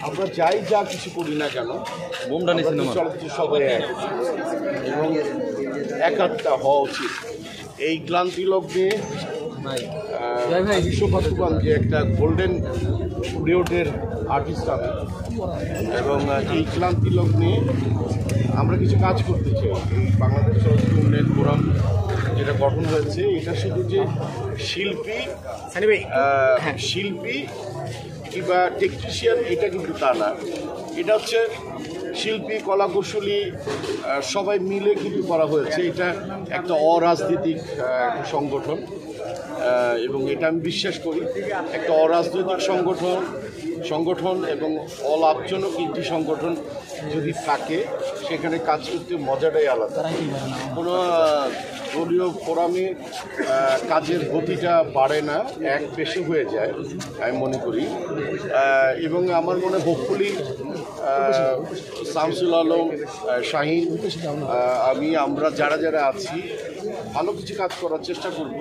আমরা যা কিছু করি না কেন চলচ্চিত্র সবাই এক এবং একাত্তা হওয়া উচিত। এই ক্লান্তি লগ্নে বিশ্বভাস্কর যে একটা গোল্ডেন পিরিয়ডের আর্টিস্ট আমি, এবং এই ক্লান্তি লগ্নে আমরা কিছু কাজ করতে চাই। বাংলাদেশ চলচ্চিত্র উন্নয়ন ফোরাম যেটা গঠন হয়েছে, এটা শুধু যে শিল্পী কিংবা টেকনিশিয়ান এটা কিন্তু তা না, এটা হচ্ছে শিল্পী কলাকুশলী সবাই মিলে কিন্তু করা হয়েছে। এটা একটা অরাজনৈতিক সংগঠন এবং এটা আমি বিশ্বাস করি একটা অরাজনৈতিক সংগঠন এবং অলাভজনক একটি সংগঠন যদি থাকে সেখানে কাজ করতে মজাটাই আলাদা। কোনো দলীয় ফোরামে কাজের গতিটা বাড়ে না, এক পেশে হয়ে যায় আমি মনে করি। এবং আমার মনে হোপফুলি শামসুল আলম, শাহিন, আমরা যারা আছি ভালো কিছু কাজ করার চেষ্টা করব।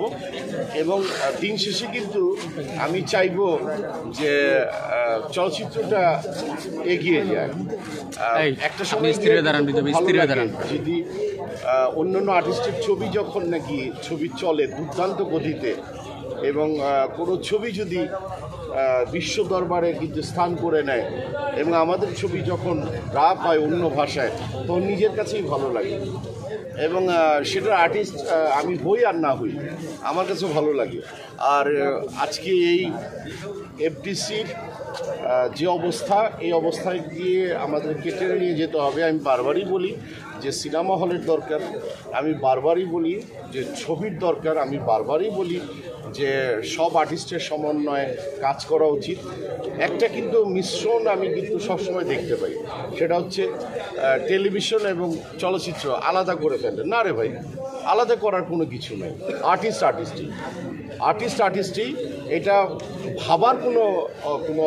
এবং দিন শেষে কিন্তু আমি চাইব যে চলচ্চিত্রটা এগিয়ে যায়। একটা সময় যদি অন্যান্য আর্টিস্টের ছবি যখন নাকি ছবি চলে দুর্দান্ত গতিতে এবং কোনো ছবি যদি বিশ্ব দরবারে কিন্তু স্থান করে নেয় এবং আমাদের ছবি যখন রাপ হয় অন্য ভাষায়, তখন নিজের কাছেই ভালো লাগে। এবং সেটার আর্টিস্ট আমি হই আর না হই, আমার কাছেও ভালো লাগে। আর আজকে এই এফডিসির যে অবস্থা, এই অবস্থায় গিয়ে আমাদেরকে টেনে নিয়ে যেতে হবে। আমি বারবারই বলি যে সিনেমা হলের দরকার, আমি বারবারই বলি যে ছবির দরকার, আমি বারবারই বলি যে সব আর্টিস্টের সমন্বয়ে কাজ করা উচিত। একটা কিন্তু মিশ্রণ আমি কিন্তু সবসময় দেখতে পাই, সেটা হচ্ছে টেলিভিশন এবং চলচ্চিত্র আলাদা করে ফেলে। না রে ভাই, আলাদা করার কোনো কিছু নেই। আর্টিস্টই এটা ভাবার কোনো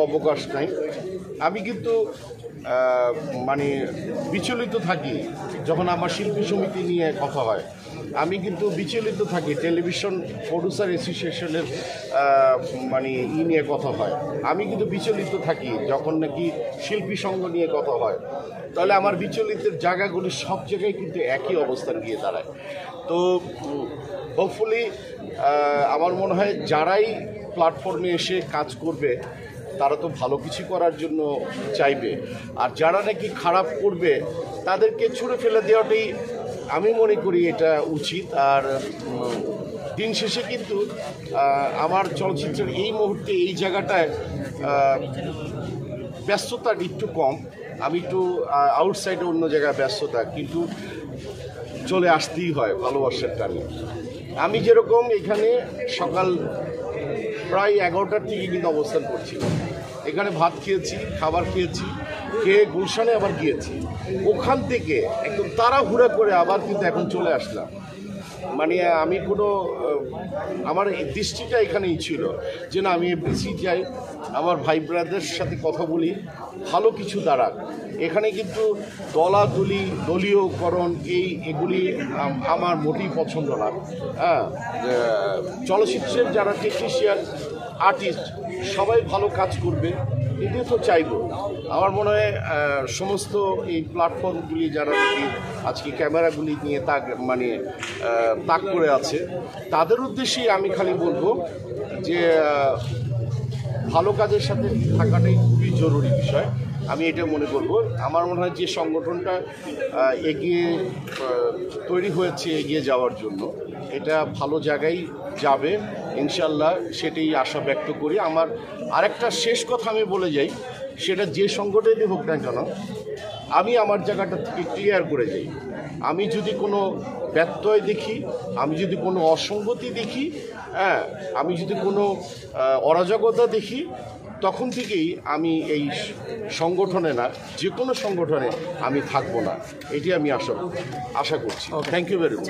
অবকাশ নাই। আমি কিন্তু মানে বিচলিত থাকি যখন আমার শিল্পী সমিতি নিয়ে কথা হয়, আমি কিন্তু বিচলিত থাকি টেলিভিশন প্রডিউসার অ্যাসোসিয়েশনের মানে নিয়ে কথা হয়, আমি কিন্তু বিচলিত থাকি যখন নাকি শিল্পী সংঘ নিয়ে কথা হয়। তাহলে আমার বিচলিতের জায়গাগুলি সব জায়গায় কিন্তু একই অবস্থান গিয়ে দাঁড়ায়। তো হোপফুলি আমার মনে হয় যারাই প্ল্যাটফর্মে এসে কাজ করবে তারা তো ভালো কিছু করার জন্য চাইবে, আর যারা নাকি খারাপ করবে তাদেরকে ছুঁড়ে ফেলে দেওয়াটাই আমি মনে করি এটা উচিত। আর দিন শেষে কিন্তু আমার চলচ্চিত্রের এই মুহূর্তে এই জায়গাটায় ব্যস্ততা একটু কম, আমি একটু আউটসাইডে অন্য জায়গায় ব্যস্ততা, কিন্তু চলে আসতেই হয় ভালোবাসার টানে। আমি যেরকম এখানে সকাল প্রায় 11টার থেকে কিন্তু অবস্থান করছি, এখানে ভাত খেয়েছি, খাবার খেয়েছি, খেয়ে গুলশানে আবার গিয়েছি, ওখান থেকে একদম তাড়াহুড়া করে আবার কিন্তু এখন চলে আসলাম। মানে আমি আমার দৃষ্টিটা এখানেই ছিল যে না, আমি এফডিসি যাই, আমার ভাই ব্রাদারদের সাথে কথা বলি, ভালো কিছু দাঁড়াক। এখানে কিন্তু দলীয়করণ এগুলি আমার মোটেই পছন্দ না। হ্যাঁ, চলচ্চিত্রের যারা টেকনিশিয়ান, আর্টিস্ট সবাই ভালো কাজ করবে, এটাই তো চাইব। আমার মনে হয় সমস্ত এই প্ল্যাটফর্মগুলি যারা আজকে ক্যামেরাগুলি নিয়ে তাক করে আছে, তাদের উদ্দেশ্যেই আমি খালি বলবো যে ভালো কাজের সাথে থাকাটাই খুবই জরুরি বিষয়। আমি এটা মনে করব। আমার মনে হয় যে সংগঠনটা তৈরি হয়েছে এগিয়ে যাওয়ার জন্য, এটা ভালো জায়গায় যাবে ইনশাল্লাহ, সেটাই আশা ব্যক্ত করি। আমার আরেকটা শেষ কথা আমি বলে যাই, সেটা যে সংগঠনই হোক না কেন, আমি আমার জায়গাটা থেকে ক্লিয়ার করে যাই। আমি যদি কোনো ব্যত্যয় দেখি, আমি যদি কোনো অসঙ্গতি দেখি, হ্যাঁ, আমি যদি কোনো অরাজকতা দেখি, তখন থেকেই আমি এই সংগঠনে না, যে কোনো সংগঠনে আমি থাকবো না, এটি আমি আশা করছি। Thank you very much.